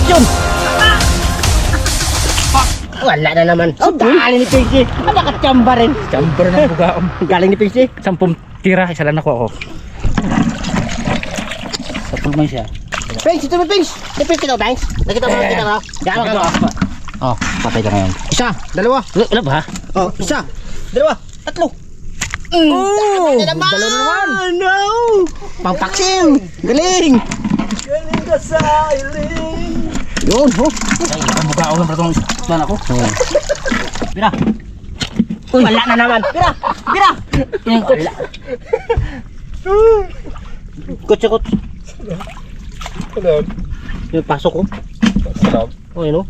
action! Wala na naman. Oh, galing ni Pinky. Nakachamba rin. Chamber ng bugaong. Galing ni Pinky. 10 tira, isa lang ako. Sa pulman siya. Pinky, ito mo Pinky. Pinky kita, Pinky. Nakita mo, nakita mo. Gawag mo. Oh, patay ka ngayon. Isa, dalawa. Ano ba? Oh, isa, dalawa, tatlo. Oh, dalawa naman. No. Pampaksing. Galing. Galing ka sa iling. Yun, oh. Ay, ang bugaong ng pratong plan ako. Bira. Uy, wala na naman. Bira, bira. Yung wala. Kutsikot. Ano? Yung pasok ko. Sarap. Oh, yun, oh.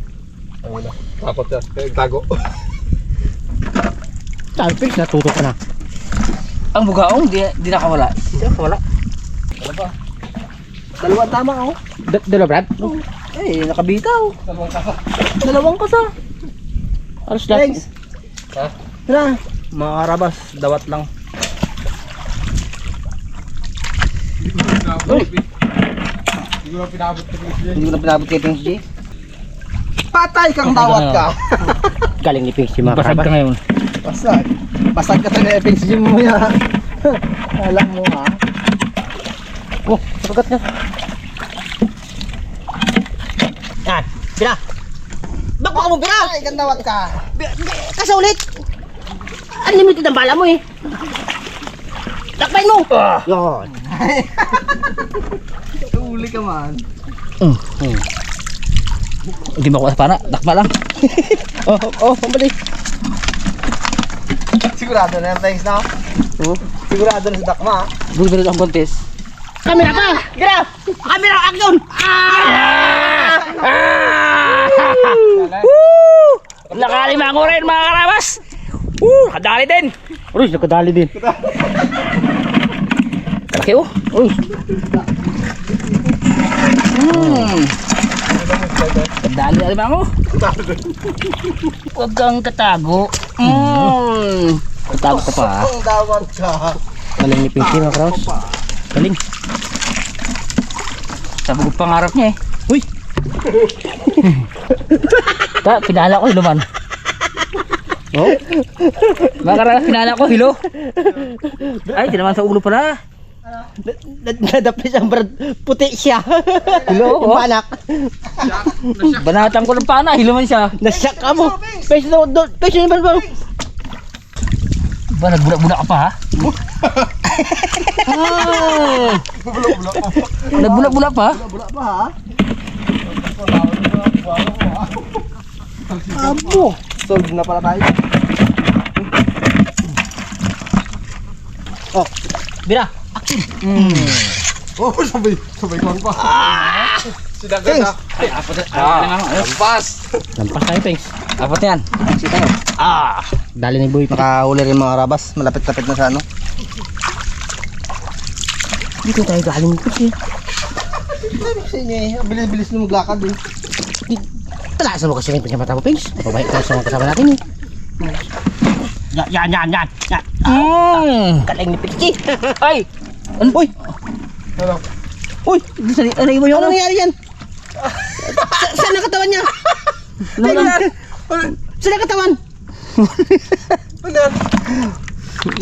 Ano na? Takot yan. Tago. Talpix, natuto ka na. Ang bugaong, di nakawala. Hindi, wala. Ano ba? Dalawa tama, oh. Dalawa, Brad? Eh, nakabitaw. Dalawang kasa. Dalawang kasa. Alas lahat. Thanks. Ha? Tara. Mga karabas, dawat lang. Hindi ko na pinabot ko Hindi ko na pinabot kay Pings J. Patay kang dawat ka. Galing ni Pinky, mga Basag ka karabas. ngayon. Basag. Basag ka sa na-FX gym mo ya. Alam mo ha. Oh, sagat na. Yan, bira. Bakbaka mo, bira. Patay kang dawat ka. Kasi ulit. Unlimited ang bala mo eh. Takbayin mo. Yan. Uli ka man. Hindi mo ako sa pana. Dakma lang. Pambali. Sigurado na yan, thanks na. Sigurado na sa dakma ha. Bumili ang contest. Kamera pa. Bira. Kamera, action. Nakalima ko rin mga karabas. Kadali din. Uy, nakadali din. Kalaki oh. Uy. Kadali na lima ko. Huwag kang katago. Katago ka pa ha. Ang dawat ka. Galing ni Pinky, mga Kraus. Galing. Sabog pangarap niya eh. Uy. Pinala ko hiluman. Oh. Mga karabas, pinala ko hilo. Ay, di naman sa ulo pala. Nadapis ang brad. Puti siya. Hilo Yung oh. panak. Banatan ko ng pana, hiluman siya. Nasyak ka mo. Pwede na doon. Pwede na ba? Ba, nagbulak-bulak ka pa ha? Nagbulak-bulak pa? Bula pa ha. Abo. Solve na pala tayo. Oh. Bira. Oh, sabay ko pa. Sinagat ha. Ay, apat na. Lampas. Lampas tayo, Pengs. Apat na yan. Sita yun. Dali ni Boy. Nakahuli rin mga rabas. Malapit-lapit na sa ano. Dito tayo galing ni Pengs. Kasi niya eh. Ang bilis-bilis na maglakad eh. Talasan mo kasi rin pinamata mo, Pengs. Babae tayo sa mga kasama natin eh. Yan. Galing ni Pengs. Ay! Ano, Boy? Ano? Uy! Ano mo yun? Ano nangyari yan? Saan ang katawan niya? Saan ang katawan? Ano yan?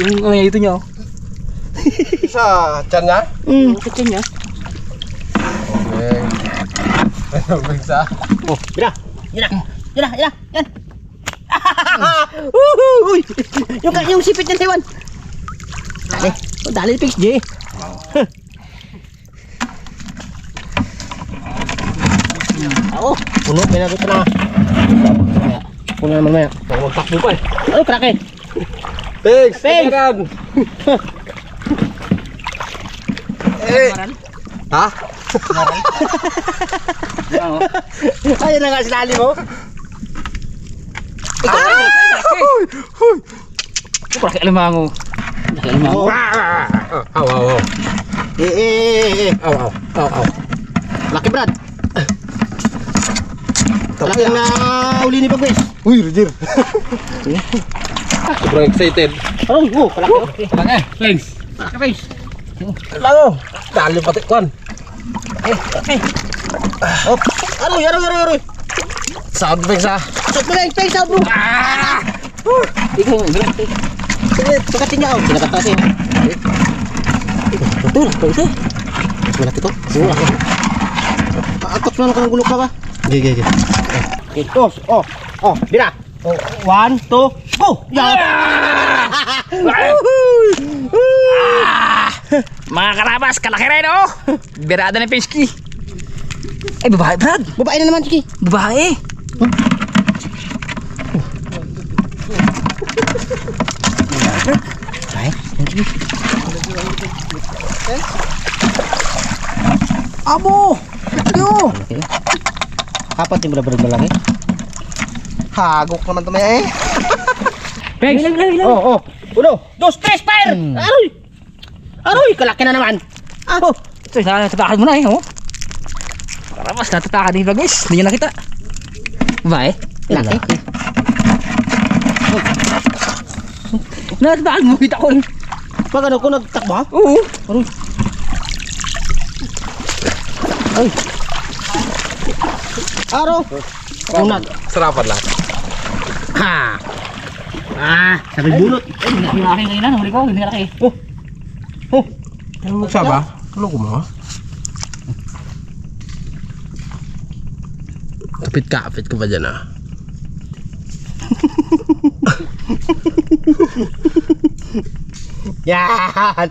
Yung nangyari ito niya. Sa tiyan niya? Kitchen niya. Okay. Ano ba isa? Oh, bira. Yan. Uy! Yung sipit ng Taiwan. Dali ni Pengs, J. Oo, puno, may nagot na. Puno naman maya. Huwag takbo pa eh. Ano, krake? Thanks! Thanks! Eh! Ha? Ayun na nga sinali mo. Laki alimango. Laki alimango. Aw. Eh. Aw. Lucky Brad. Laki na uli ni Pagwes. Uy, Roger. Sobrang excited. Oh, palaki. Laki. Thanks. Palaki, Pengs. Lango. Dali pati kwan. Eh. Aroy. Sound effects ah. Sot mo lang, Pengs, bro. Ikaw, berarti. Pagkating niya, pinakata siya. Betul, kok isa. Malaki to. Akot man kang gulok ka ba? Gigi. Ito, bira. 1, 2, go! Ya! Mga karabas, kalaki rin oh. Birada ng Pesky. Ay, babae, Brad. Babae na naman, Chiki. Babae. Ay, Chiki. Amo! Yo! Kapat yung benar-benar malaki. Hagok naman to may eh. Pengs. Ilang. Oh. 1, 2, 3, fire! Aroy, kalaki na naman. Ito, natatakan mo na eh, oh. Karabas, natatakan din yung bagis. Hindi niya nakita. Babae. Laki. Natatakan mo, kita ko eh. Pag ano ko nagtakbo ha? Oo. Aroy. Ay. Aro. Unag. Sarapan lang. Ha. Sabi bulot. Hindi malaki ngayon na, huli ko, hindi malaki. Ano magsaba? Ano ko mo? Kapit ko pa dyan ah. Yan.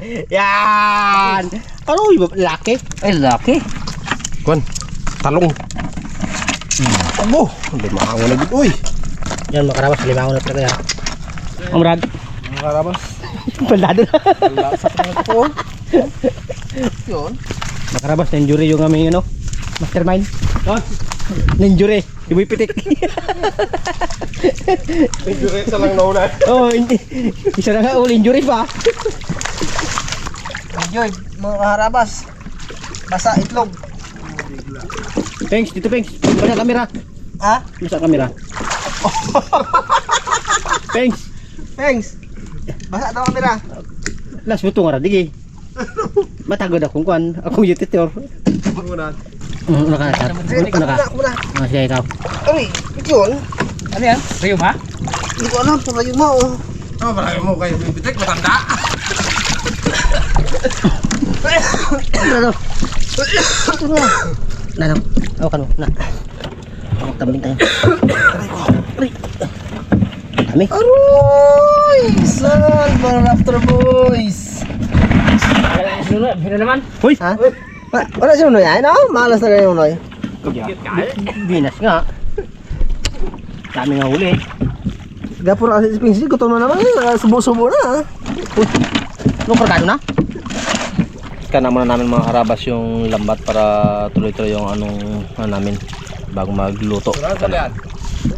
Aroy, laki. Ay, laki. Kwan, talong. Abo, hindi makango na dito. Uy! Yan makarabas, limangon na talaga. Brad. Mga karabas. Balado na. Lasak na ito. Yun. Makarabas, na-injury yung aming mastermind. Na-injury. Si Boy Pitik. Injury sa lang nauna. Isa na nga, injury pa. Enjoy, mga karabas. Basa itlog. Pengs, dito Pengs. Basa kamera. Ha? Basa kamera. Pengs. Thanks. Basa daw kamera. Last buto nga digi. Matagod akong kwan. Akong editor. Muna. Naka. Muna. Masaya ikaw. Uy, yun. Ano yan? Kayo ba? Hindi ko alam, sa kayo mo. Oh, marami mo kayo. Bibitik, matanda. Nanong. Aw kanu. Na. Magtambing tayo. Dami. Aroy! Saan? Para after boys. Ano naman? Hoy. Ha? Wala si Unoy ay, no? Malas na kayo Unoy. Binas nga. Dami nga huli. Gapura kasi si Pingsy, gutom na naman. Subo-subo na. Nung kargado na? Kana muna namin mga karabas yung lambat para tuloy-tuloy yung anong namin bago magluto.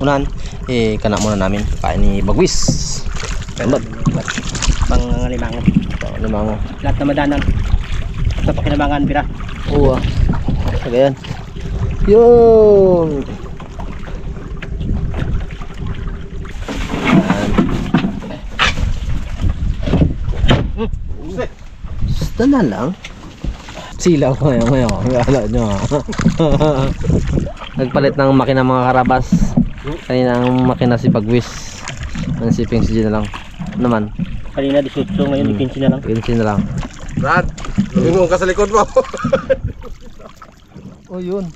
Unan, kana muna namin kain ni Bagwis. Lambat. Pang limangon. Limango. Lahat na madanan. Sa pakinabangan, bira. Oo. Kagayan. Yun. Basta na lang. Silaw ngayon. Wala nyo. Nagpalit ng makina mga karabas. Kanina ang makina si Bagwis. Ang si Pingsy na lang. Naman. Kanina 18, ngayon 15 na lang. Pingsy na lang. Brad, lumingong ka sa likod mo. Oh yun.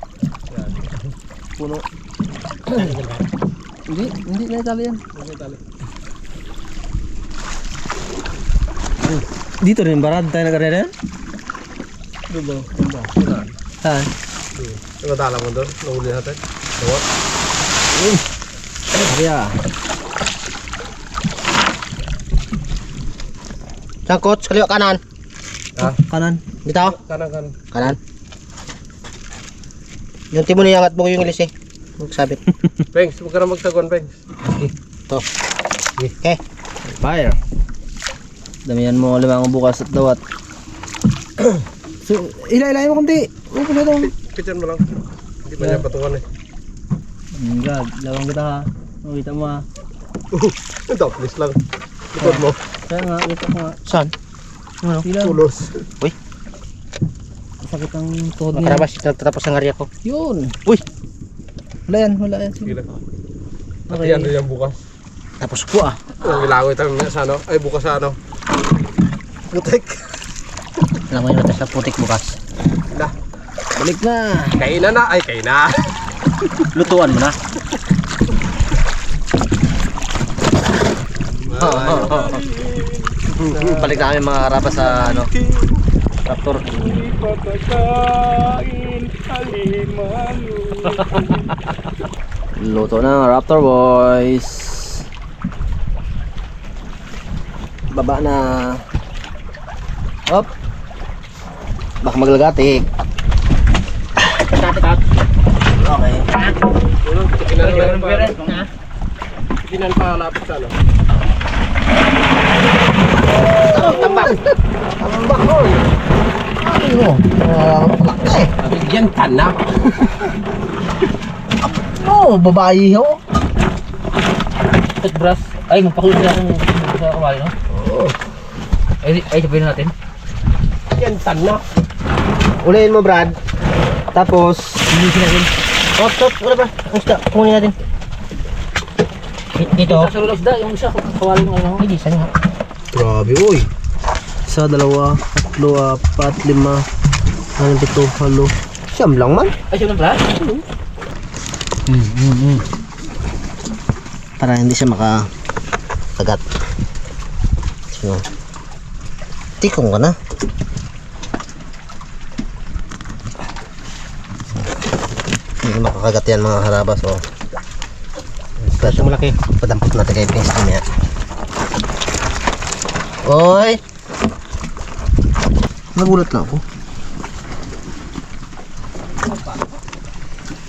Puno. Hindi na itali yan. Dito rin barad tayo nagkarera yan? Diba? Saan? Diba tala mo doon? Nahuli natin. Diba? Kaya. Saan coach? Kaliwa kanan. Ha? Kanan. Dito? Kanan. Kanan. Yung timo niya angat mo yung ilis eh. Magsabit. Pengs, huwag ka na magsagon, Pengs. To. Okay. Fire. Damihan mo limang bukas at dawat. So, ilailayin mo kunti. Upo na doon. Pitan mo lang. Hindi pa niya patungan eh. God, lawang kita ha. Makita mo ha. Daplis lang. Likod mo. Kaya nga, kita ko nga. Saan? Ano? Sila. Tulos. Sakit ang tuhod niya. Makarabas, tapos ang area ko. Yun. Uy! Wala yan, wala yan. Sige lang. At yan din yan bukas. Tapos po ah. Ilangoy tayo sa ano? Ay bukas sa ano? Putik. Alam mo yun natin sa putik bukas. Na. Balik na. Kainan na. Ay kainan. Lutuan mo na. Balik na kami mga karabas sa ano, Raptor. Luto na Raptor boys. Baba na. Hop. Baka maglagatik. Okay. Kinan pa lapit sa ano? Yan tanak. Oh, babae ho. Toothbrush. Ay, magpakulit na sa kawali, no? Oo. Ay, sabihin natin. Yan tanak. Ulayin mo Brad. Tapos Linisin natin. top, wala ba? Ang isda, kunin natin. Dito. Sa loob isda, yung isa, kawali mo ano. Hindi, saan nga? Grabe, uy. 1, 2, 3, 4, 5, 6, 7, 8. Siyam lang man. Ay, siya lang pala? Para hindi siya makakagat. So, tikong ka na. Hindi makakagat yan mga harabas. Oh. Kaso malaki. Padampot natin kay Pings niya. Oy! Nagulat na ako.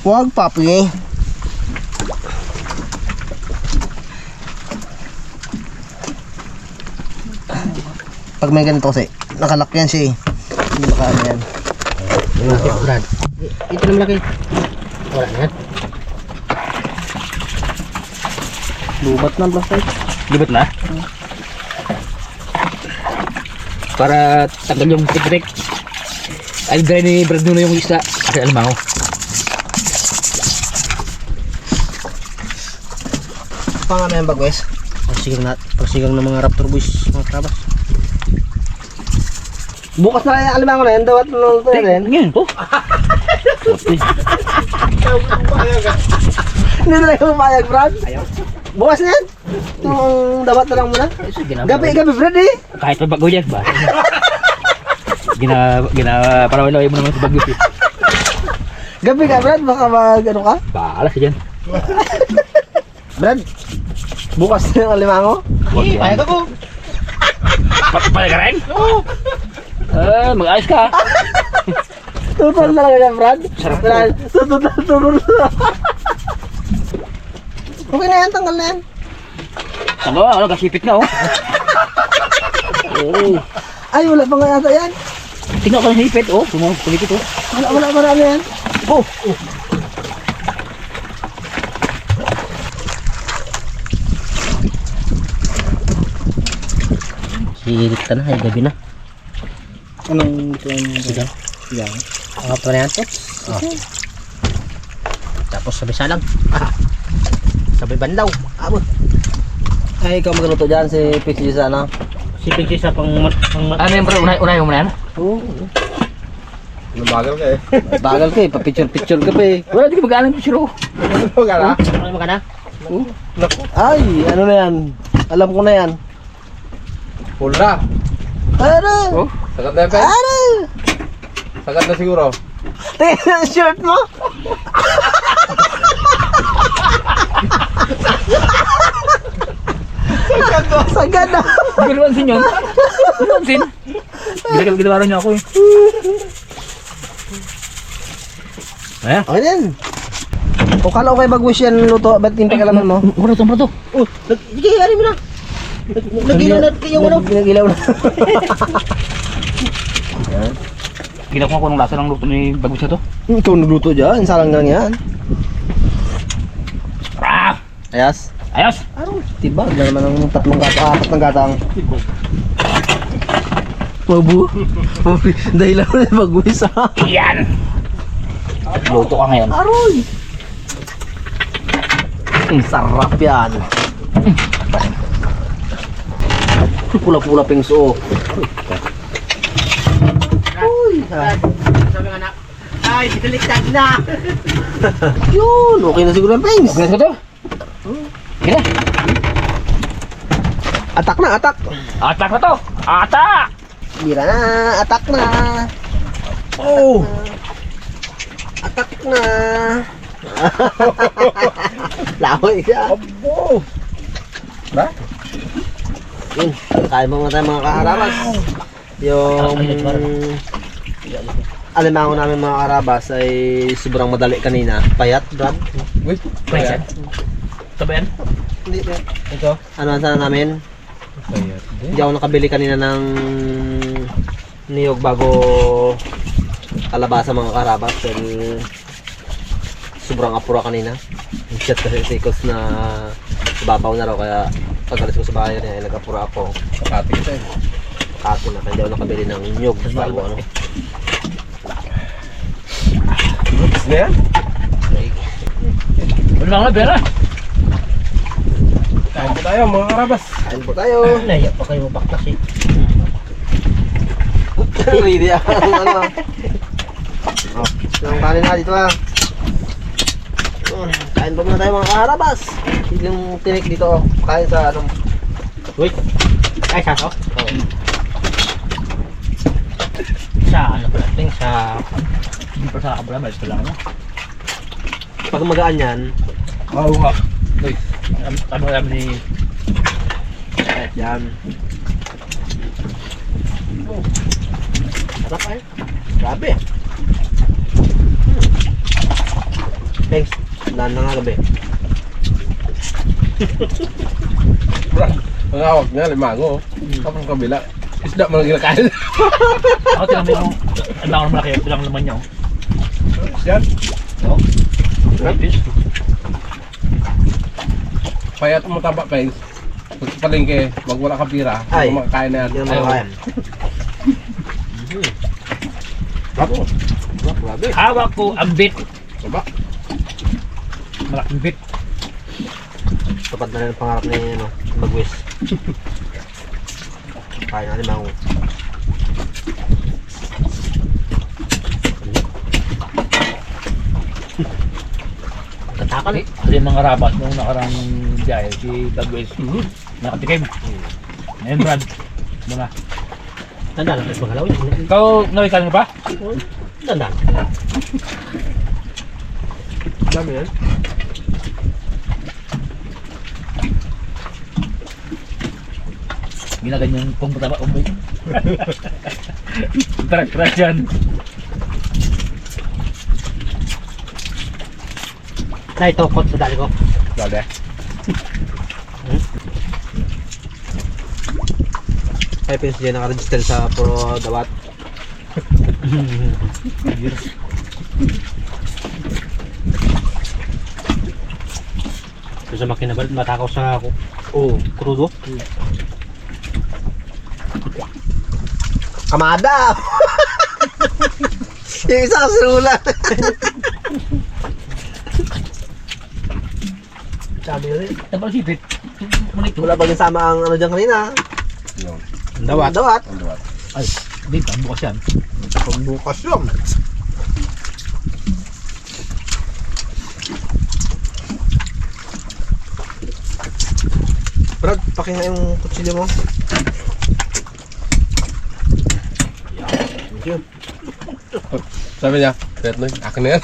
Huwag papi eh. Pag may ganito kasi, nakalak yan siya eh. Hindi makaano yan. Brad. Ito na malaki. Wala na yan. Lubat na plastic. Libot na? Para tanggal yung tigrik. Ay, dry ni Brad Nuno yung isda. Kasi alimango. Pa nga may bagwes. Pagsigang ng mga Raptor boys, mga trabas. Bukas na yung alimango na yan, dawat na ito rin. Ngayon po. Hindi na lang umayag, Brad. Ayaw. Bukas na yan. Itong dawat na lang muna. Gabi, Brad eh. Kahit pa bago yan ba? Parawin-lawin mo naman sa bagyo. Gabi ka, Brad. Baka mag, ano ka? Bahala siya dyan. Brad, bukas na yung alimango. Ayag ako. Pala ka rin? Oo. Mag-ayos ka. Tutol na lang yan, Brad. Sarap Brad, tutol. Okay na yan, tanggal na yan. Tanggal, ano, kasipit na oh. Ay, wala pa nga yata yan. Tingnan ko ng hipit oh. Pumipit oh. Wala pa na yan. Oh. Sirit ka na. Ay, gabi na. Anong ito yung Sigang. sigang? Mga pa na yan, Tots. Tapos sabi salang. Sabi banlaw. Abot. Ay, ikaw magluto dyan si Pixie sa ano? Si Pinky sa pang Ano yung bro? Unay mo na yan? Oo. Nabagal ka eh. Bagal ka eh, pa-picture ka pa eh. Wala, di ka mag-alam yung siro. Ano ka na? Ano ka na? Ay, ano na yan? Alam ko na yan. Full na. Ano? Oh. Sagat na yan, Pen. Ano? Sagat na siguro. Tingnan ang shirt mo. Sagad na. Hindi ka namansin yun. Hindi namansin. Ginawa niya ako eh. Ayan. Okay din. O kala ko kay Bagwish yan luto, ba't yung pagkalaman mo? Mura to. Oh, sige, ano mo na. Nagilaw na yung ano? Nagilaw na. Ginawa ko nung lasa ng luto ni Bagus na to. Ikaw nagluto dyan, salang lang yan. Ah! Ayas. Ayos! Tibag na naman ang tatlong gatang, apat ng gatang. Mabu. Dahil lang na Bagwish ha. Yan! Luto ka ngayon. Aroy! Sarap yan. Pula-pula pingso. Uy, Sabi ng anak, ay, binaligtad na. yun, okay na siguro yung pings. Bilis ko to. Sige na. Atak na, atak. Atak na to. Atak! Bira na, atak na. Oh! Atak na. Laway siya. Abo! Ba? Yun, kain mo muna tayo mga kaharabas. Yung alimango namin mga karabas ay sobrang madali kanina. Payat, Brad? Uy, Pwede. Ito ba yan? Hindi, Brad. ito. Ano ang sana namin? Payat din. Hindi ako nakabili kanina ng niyog bago kalabasa mga karabas. Dahil sobrang apura kanina. Yung chat kasi sikos na ibabaw na raw. Kaya pag-alis ko sa bahay kanina ay nag-apura ako. Pakati kita eh. Kaso na, kaya hindi ako nakabili ng niyog bago ano. Gusto na yan? Wala nga, Bera. Kain po tayo mga karabas. Kain po tayo. Naiyak pa kayo baklas eh. Ready ang ano. Oh, yung kanin na dito ah. Kain po muna tayo mga kaharabas. Yung tinik dito oh. Kain sa anong. Uy, ay, saso? Oh. Sa ano pala, ting sa... Hindi pa sa kabula, malis ko lang ano. Pag magaan yan, Oo nga. Uy, Ano alam ni... kahit yan. Sarap ay. Grabe. Thanks. Daan na nga gabi. Brad, ang awak niya, limango. Tapos kabila, isda mo lang ginakain. Ako tinang mo yung... Ang bako na malaki, ilang naman niya. Yan. No? Fish. Payat mo taba, Pengs. Pag sa palengke, wag wala ka pira. Ay. Kung makakain na yan. Hindi naman makakain. Ako. Grabe. Hawak ko ang bit. Diba? Malaking bit. Tupad na rin ang pangarap ni ano, Bagwis. Kain natin mga Katakan eh. Kasi mga rabas nung nakarang biyahe, si Bagwes. Nakatikim. Ngayon, Brad. Muna. Tanda lang, mas magalaw yun. Ikaw, nawikan mo pa? Tanda. Dami yan. Ginaganyan kung mataba umoy. Trak-trak yan. Naitokot sa dali ko. Dali. Kaya pinus dyan nakaregister sa Pro Dawat. Sa makina ba, matakaw sa krudo. Kamada! Yung isa kasi rula. Sabi rin. Tapos sipit. Wala bang sama ang ano dyan kanina? Yun. Dawat. Dawat. Ang dawat. Ay, hindi pa. Bukas yan. Pagbukas yun. Brad, pakinga yung kutsilyo mo. Thank you. Sabi niya, pet no, akin na yan.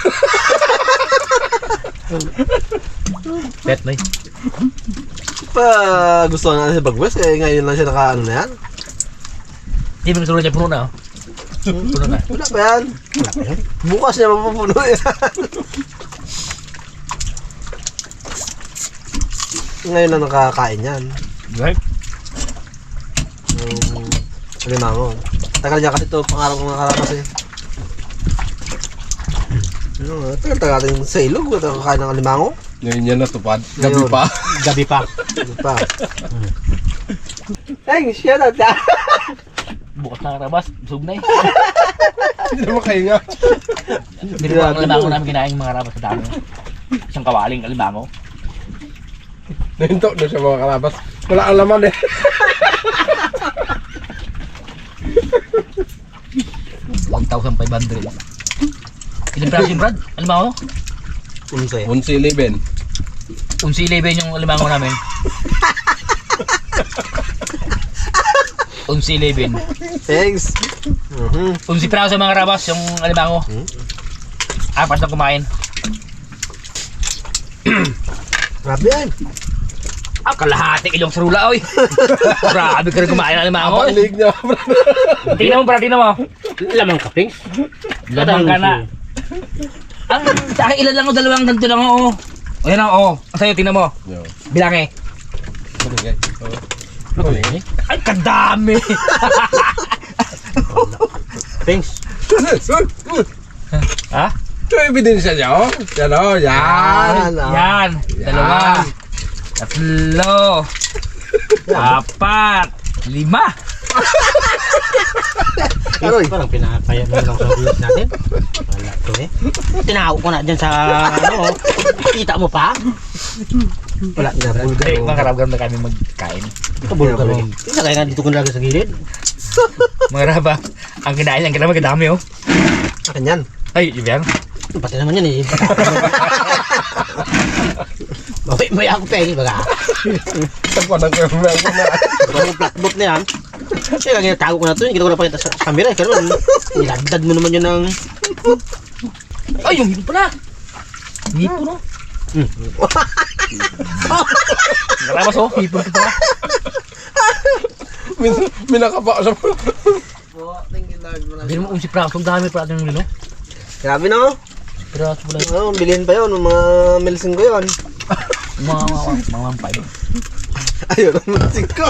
Pet na Pa gusto na si Bagwes, eh ngayon lang siya naka ano na yan. Hindi mo nasulod niya puno na. Puno na. Wala pa yan. Wala pa yan. Bukas niya mapupuno yan. Ngayon lang nakakain yan. Right? Alimango. Tagal niya kasi ito, pangarap ko mga karapas eh. Tagal natin sa ilog, kakain ng alimango. Ngayon yan natupad. Gabi Ngayon. pa. Gabi pa. Ano pa? Thanks, shout out ka. Bukas na karabas. Busog na eh. Hindi naman kayo nga. Hindi pa ang alimango namin kinain yung mga karabas sa dami. Isang kawaling alimango. Nahinto na siya mga karabas. Wala ang laman eh. $1,500. Ilang piraso yung Brad? Alimango? Unsay. 11. 11 yung alimango namin. 11. Thanks. 11 piraso mga karabas yung alimango. Apat na kumain. Grabe yan. Kalahati ilong sa rula, oy. Grabe ka rin kumain ng alimango. Ang lig niya. Tingnan mo, Brad, tingnan mo. Lamang ka, Pings. Lamang ka na. Ang sa akin ilan lang o, dalawang ganito lang o. O yan o, ang sa'yo, tingnan mo. Bilang eh. Ay, kadami. Pings. Ha? Ito ebidensya niya, oh. Yan, oh. Yan. Yan. Dalawa. Tatlo. Apat. 5. Aroy. Parang pinapayag mo lang sa vlog natin. Wala to eh. Tinawag ko na dyan sa ano. Kita mo pa? Wala na. Bulgar. Mga karabgam na kami magkain. Ito bulgar mo. Isa kaya nga dito ko nalagay sa gilid. Mga raba, ang kinain lang kailangan magkadami oh. Akin yan. Ay, yan. Pati naman yan eh. May ako pa eh. Baga. Tagpanan ko yung mga na. Yung flatboat na yan. Kaya nga tago ko na ito. Hindi ko na pakita sa camera. Kaya naman, nilagdad mo naman yun ng... Ay, yung hipon pala. Hipon no? Karabas oh, hipon pa pala. Minakapa sa... Hindi mo si Praso, ang dami pa yung lino. Grabe no? Praso pala. Oh, bilhin pa yun. Mga milsing ko yun. Mga mampay. Ayun, ang milsing ko.